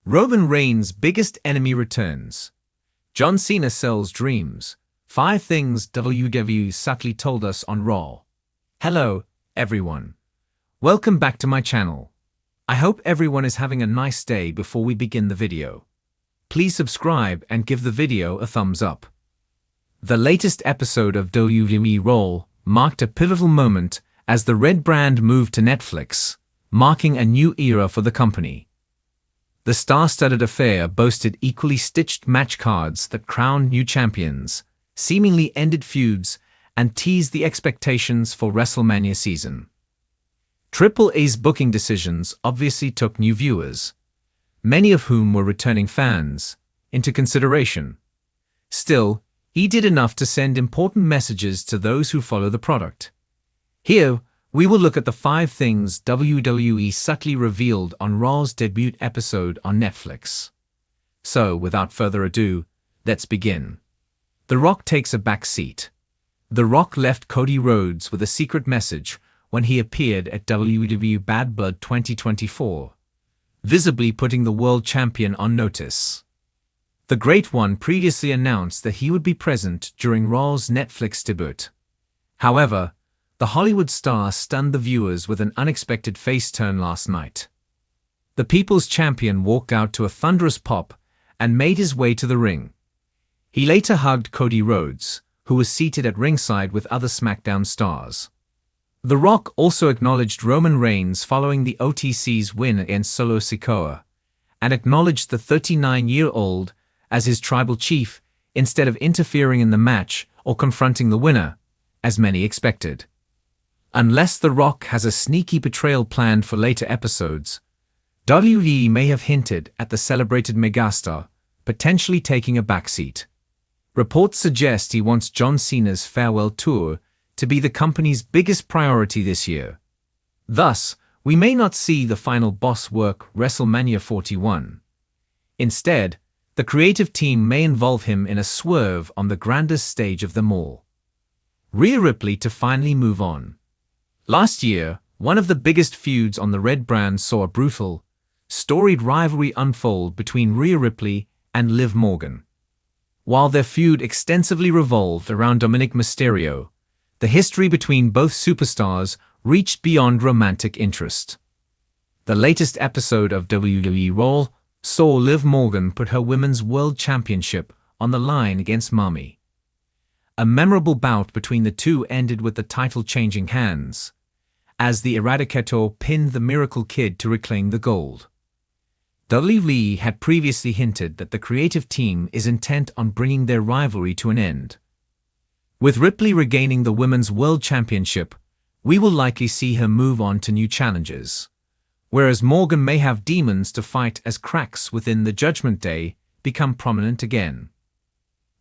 Roman Reigns' biggest enemy returns. John Cena sells dreams. 5 things WWE subtly told us on Raw. Hello, everyone. Welcome back to my channel. I hope everyone is having a nice day. Before we begin the video, please subscribe and give the video a thumbs up. The latest episode of WWE Raw marked a pivotal moment as the Red brand moved to Netflix, marking a new era for the company. The star-studded affair boasted equally stitched match cards that crowned new champions, seemingly ended feuds, and teased the expectations for WrestleMania season. Triple A's booking decisions obviously took new viewers, many of whom were returning fans, into consideration. Still, he did enough to send important messages to those who follow the product. Here, we will look at the 5 things WWE subtly revealed on Raw's debut episode on Netflix. So, without further ado, let's begin. The Rock takes a back seat. The Rock left Cody Rhodes with a secret message when he appeared at WWE Bad Blood 2024, visibly putting the world champion on notice. The Great One previously announced that he would be present during Raw's Netflix debut. However, the Hollywood star stunned the viewers with an unexpected face turn last night. The People's Champion walked out to a thunderous pop and made his way to the ring. He later hugged Cody Rhodes, who was seated at ringside with other SmackDown stars. The Rock also acknowledged Roman Reigns following the OTC's win against Solo Sikoa, and acknowledged the 39-year-old as his tribal chief instead of interfering in the match or confronting the winner, as many expected. Unless The Rock has a sneaky betrayal planned for later episodes, WWE may have hinted at the celebrated megastar potentially taking a backseat. Reports suggest he wants John Cena's farewell tour to be the company's biggest priority this year. Thus, we may not see the final boss work WrestleMania 41. Instead, the creative team may involve him in a swerve on the grandest stage of them all. Rhea Ripley to finally move on. Last year, one of the biggest feuds on the Red brand saw a brutal, storied rivalry unfold between Rhea Ripley and Liv Morgan. While their feud extensively revolved around Dominic Mysterio, the history between both superstars reached beyond romantic interest. The latest episode of WWE Raw saw Liv Morgan put her Women's World Championship on the line against Mami. A memorable bout between the two ended with the title changing hands, as the Eradicator pinned the Miracle Kid to reclaim the gold. WWE had previously hinted that the creative team is intent on bringing their rivalry to an end. With Ripley regaining the Women's World Championship, we will likely see her move on to new challenges, whereas Morgan may have demons to fight as cracks within the Judgment Day become prominent again.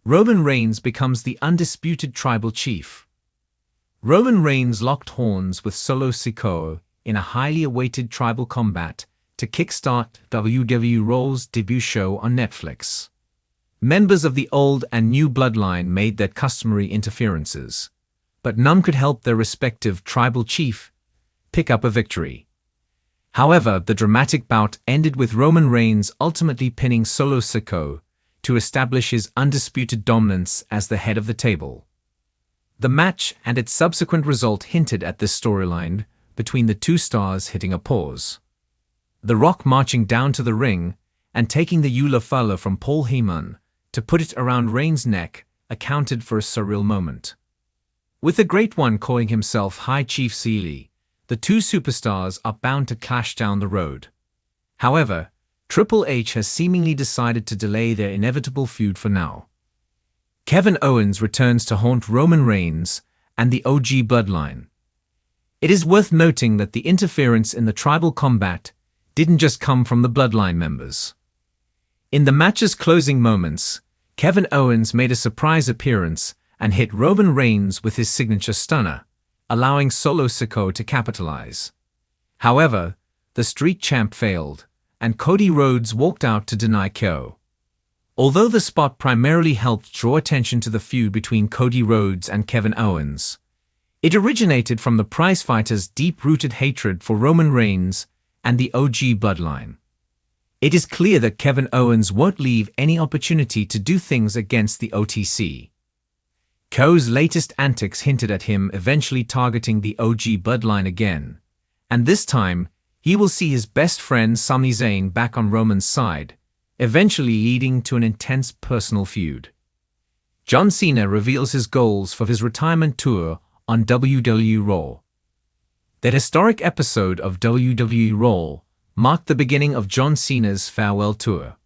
Roman Reigns becomes the undisputed tribal chief. Roman Reigns locked horns with Solo Sikoa in a highly awaited tribal combat to kickstart WWE Raw's debut show on Netflix. Members of the old and new bloodline made their customary interferences, but none could help their respective tribal chief pick up a victory. However, the dramatic bout ended with Roman Reigns ultimately pinning Solo Sikoa to establish his undisputed dominance as the head of the table. The match and its subsequent result hinted at this storyline between the two stars hitting a pause. The Rock marching down to the ring and taking the Eula Fala from Paul Heyman to put it around Reigns' neck accounted for a surreal moment. With the Great One calling himself High Chief Sealy, the two superstars are bound to clash down the road. However, Triple H has seemingly decided to delay their inevitable feud for now. Kevin Owens returns to haunt Roman Reigns and the OG bloodline. It is worth noting that the interference in the tribal combat didn't just come from the bloodline members. In the match's closing moments, Kevin Owens made a surprise appearance and hit Roman Reigns with his signature stunner, allowing Solo Sikoa to capitalize. However, the street champ failed, and Cody Rhodes walked out to deny KO. Although the spot primarily helped draw attention to the feud between Cody Rhodes and Kevin Owens, it originated from the prizefighter's deep-rooted hatred for Roman Reigns and the OG bloodline. It is clear that Kevin Owens won't leave any opportunity to do things against the OTC. KO's latest antics hinted at him eventually targeting the OG bloodline again, and this time he will see his best friend Sami Zayn back on Roman's side, eventually leading to an intense personal feud. John Cena reveals his goals for his retirement tour on WWE Raw. That historic episode of WWE Raw marked the beginning of John Cena's farewell tour.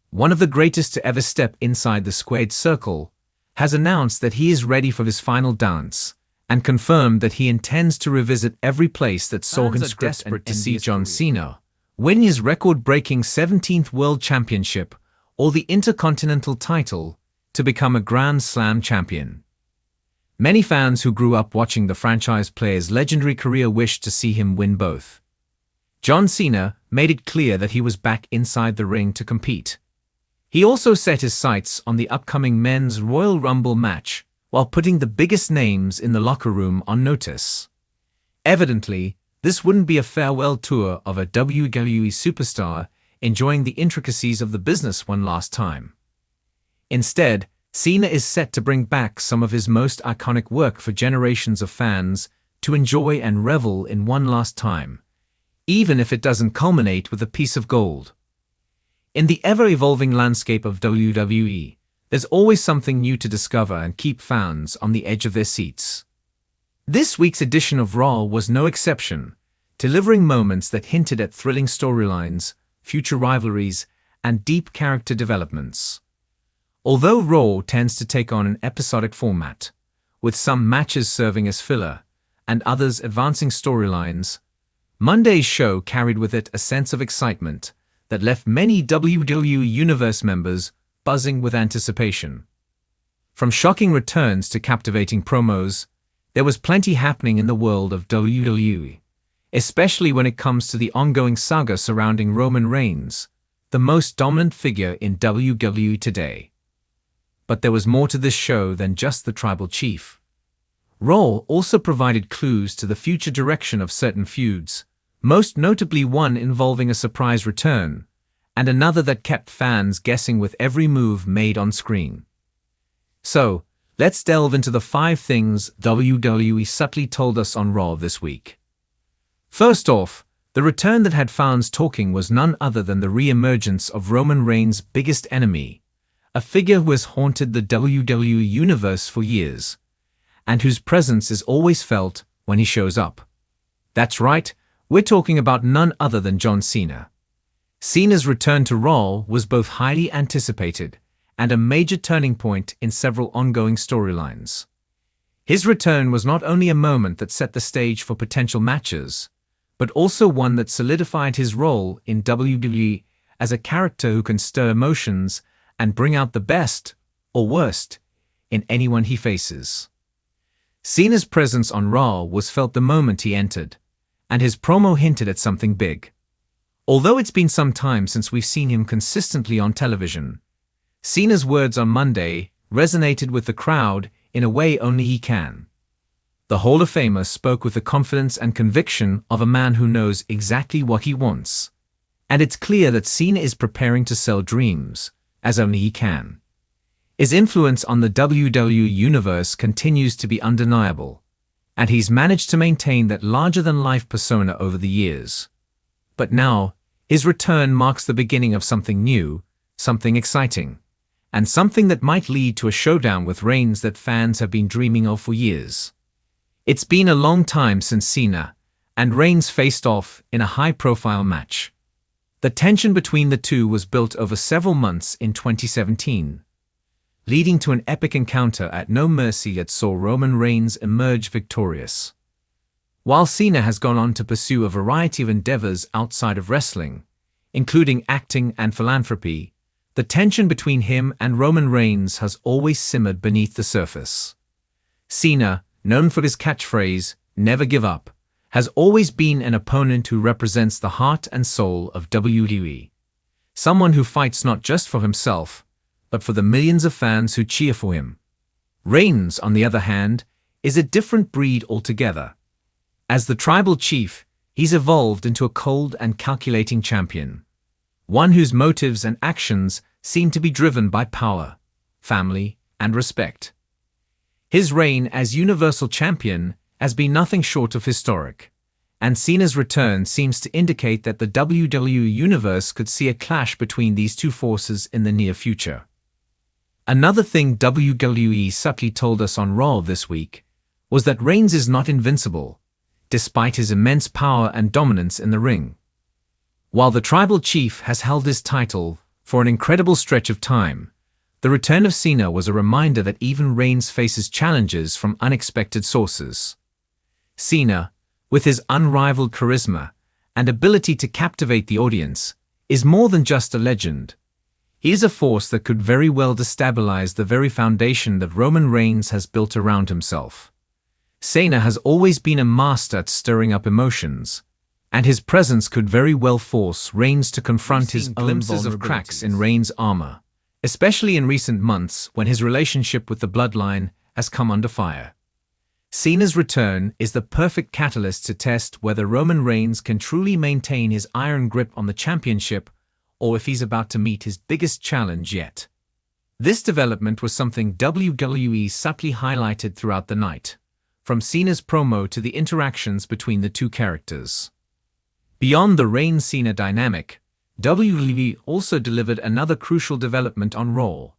One of the greatest to ever step inside the squared circle has announced that he is ready for his final dance and confirmed that he intends to revisit every place that saw him desperate to see John Cena win his record-breaking 17th World Championship or the Intercontinental title to become a Grand Slam champion. Many fans who grew up watching the franchise player's legendary career wished to see him win both. John Cena made it clear that he was back inside the ring to compete. He also set his sights on the upcoming men's Royal Rumble match while putting the biggest names in the locker room on notice. Evidently, this wouldn't be a farewell tour of a WWE superstar enjoying the intricacies of the business one last time. Instead, Cena is set to bring back some of his most iconic work for generations of fans to enjoy and revel in one last time, even if it doesn't culminate with a piece of gold. In the ever-evolving landscape of WWE, there's always something new to discover and keep fans on the edge of their seats. This week's edition of Raw was no exception, delivering moments that hinted at thrilling storylines, future rivalries, and deep character developments. Although Raw tends to take on an episodic format, with some matches serving as filler and others advancing storylines, Monday's show carried with it a sense of excitement that left many WWE Universe members buzzing with anticipation. From shocking returns to captivating promos, there was plenty happening in the world of WWE, especially when it comes to the ongoing saga surrounding Roman Reigns, the most dominant figure in WWE today. But there was more to this show than just the tribal chief. Raw also provided clues to the future direction of certain feuds, most notably one involving a surprise return, and another that kept fans guessing with every move made on screen. So, let's delve into the 5 things WWE subtly told us on Raw this week. First off, the return that had fans talking was none other than the re-emergence of Roman Reigns' biggest enemy, a figure who has haunted the WWE Universe for years, and whose presence is always felt when he shows up. That's right, we're talking about none other than John Cena. Cena's return to Raw was both highly anticipated and a major turning point in several ongoing storylines. His return was not only a moment that set the stage for potential matches, but also one that solidified his role in WWE as a character who can stir emotions and bring out the best, or worst, in anyone he faces. Cena's presence on Raw was felt the moment he entered, and his promo hinted at something big. Although it's been some time since we've seen him consistently on television, Cena's words on Monday resonated with the crowd in a way only he can. The Hall of Famer spoke with the confidence and conviction of a man who knows exactly what he wants, and it's clear that Cena is preparing to sell dreams, as only he can. His influence on the WWE Universe continues to be undeniable, and he's managed to maintain that larger-than-life persona over the years. But now, his return marks the beginning of something new, something exciting, and something that might lead to a showdown with Reigns that fans have been dreaming of for years. It's been a long time since Cena and Reigns faced off in a high-profile match. The tension between the two was built over several months in 2017, leading to an epic encounter at No Mercy that saw Roman Reigns emerge victorious. While Cena has gone on to pursue a variety of endeavors outside of wrestling, including acting and philanthropy, the tension between him and Roman Reigns has always simmered beneath the surface. Cena, known for his catchphrase, "Never give up," has always been an opponent who represents the heart and soul of WWE. Someone who fights not just for himself, but for the millions of fans who cheer for him. Reigns, on the other hand, is a different breed altogether. As the tribal chief, he's evolved into a cold and calculating champion. one whose motives and actions seem to be driven by power, family, and respect. His reign as Universal Champion has been nothing short of historic, and Cena's return seems to indicate that the WWE Universe could see a clash between these two forces in the near future. Another thing WWE subtly told us on Raw this week was that Reigns is not invincible, despite his immense power and dominance in the ring. While the Tribal Chief has held his title for an incredible stretch of time, the return of Cena was a reminder that even Reigns faces challenges from unexpected sources. Cena, with his unrivaled charisma and ability to captivate the audience, is more than just a legend. He is a force that could very well destabilize the very foundation that Roman Reigns has built around himself. Cena has always been a master at stirring up emotions, and his presence could very well force Reigns to confront his own glimpses of cracks in Reigns' armor, especially in recent months when his relationship with the Bloodline has come under fire. Cena's return is the perfect catalyst to test whether Roman Reigns can truly maintain his iron grip on the championship or if he's about to meet his biggest challenge yet. This development was something WWE subtly highlighted throughout the night, from Cena's promo to the interactions between the two characters. Beyond the Reigns-Cena dynamic, WWE also delivered another crucial development on Raw: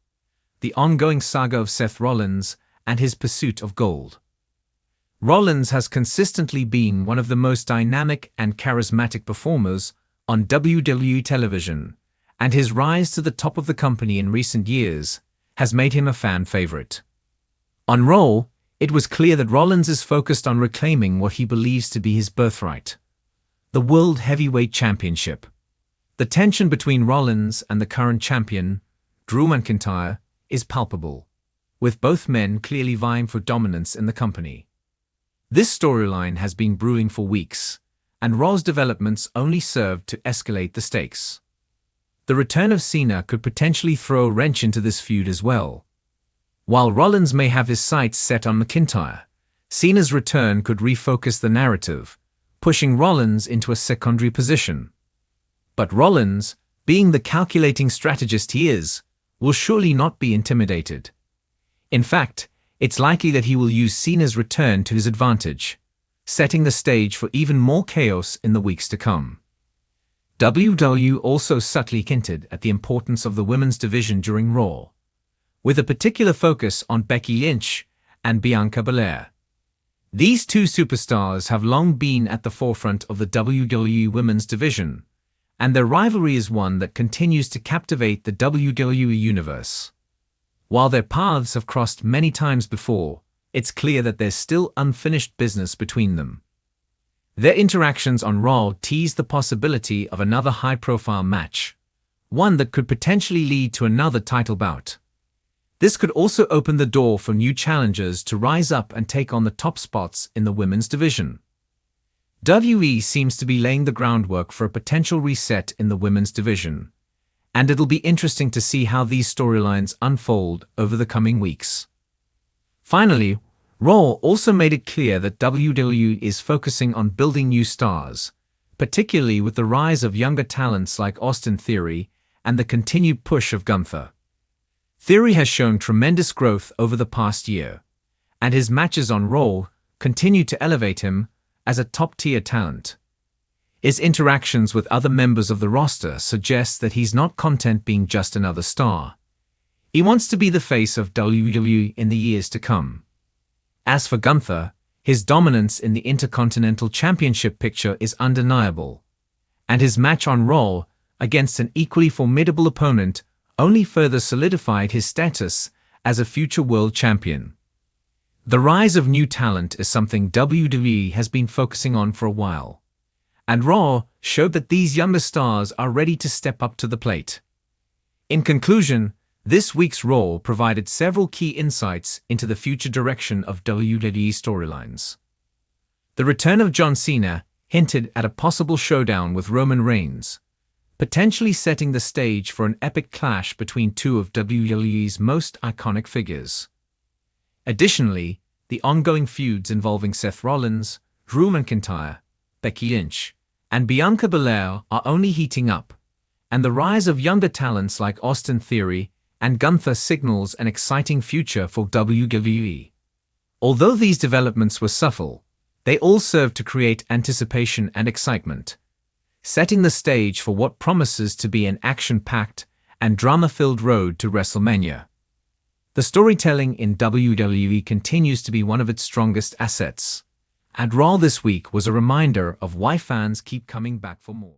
the ongoing saga of Seth Rollins and his pursuit of gold. Rollins has consistently been one of the most dynamic and charismatic performers on WWE television, and his rise to the top of the company in recent years has made him a fan favorite. On Raw, it was clear that Rollins is focused on reclaiming what he believes to be his birthright: the World Heavyweight Championship. The tension between Rollins and the current champion, Drew McIntyre, is palpable, with both men clearly vying for dominance in the company. This storyline has been brewing for weeks, and Raw's developments only served to escalate the stakes. The return of Cena could potentially throw a wrench into this feud as well. While Rollins may have his sights set on McIntyre, Cena's return could refocus the narrative, pushing Rollins into a secondary position. But Rollins, being the calculating strategist he is, will surely not be intimidated. In fact, it's likely that he will use Cena's return to his advantage, setting the stage for even more chaos in the weeks to come. WWE also subtly hinted at the importance of the women's division during Raw, with a particular focus on Becky Lynch and Bianca Belair. These two superstars have long been at the forefront of the WWE women's division, and their rivalry is one that continues to captivate the WWE Universe. While their paths have crossed many times before, it's clear that there's still unfinished business between them. Their interactions on Raw tease the possibility of another high-profile match, one that could potentially lead to another title bout. This could also open the door for new challengers to rise up and take on the top spots in the women's division. WWE seems to be laying the groundwork for a potential reset in the women's division, and it'll be interesting to see how these storylines unfold over the coming weeks. Finally, Raw also made it clear that WWE is focusing on building new stars, particularly with the rise of younger talents like Austin Theory and the continued push of Gunther. Theory has shown tremendous growth over the past year, and his matches on Raw continue to elevate him as a top-tier talent. His interactions with other members of the roster suggest that he's not content being just another star. He wants to be the face of WWE in the years to come. As for Gunther, his dominance in the Intercontinental Championship picture is undeniable, and his match on Raw against an equally formidable opponent only further solidified his status as a future world champion. The rise of new talent is something WWE has been focusing on for a while, and Raw showed that these younger stars are ready to step up to the plate. In conclusion, this week's Raw provided several key insights into the future direction of WWE storylines. The return of John Cena hinted at a possible showdown with Roman Reigns, potentially setting the stage for an epic clash between two of WWE's most iconic figures. Additionally, the ongoing feuds involving Seth Rollins, Drew McIntyre, Becky Lynch, and Bianca Belair are only heating up, and the rise of younger talents like Austin Theory and Gunther signals an exciting future for WWE. Although these developments were subtle, they all served to create anticipation and excitement, setting the stage for what promises to be an action-packed and drama-filled road to WrestleMania. The storytelling in WWE continues to be one of its strongest assets, and Raw this week was a reminder of why fans keep coming back for more.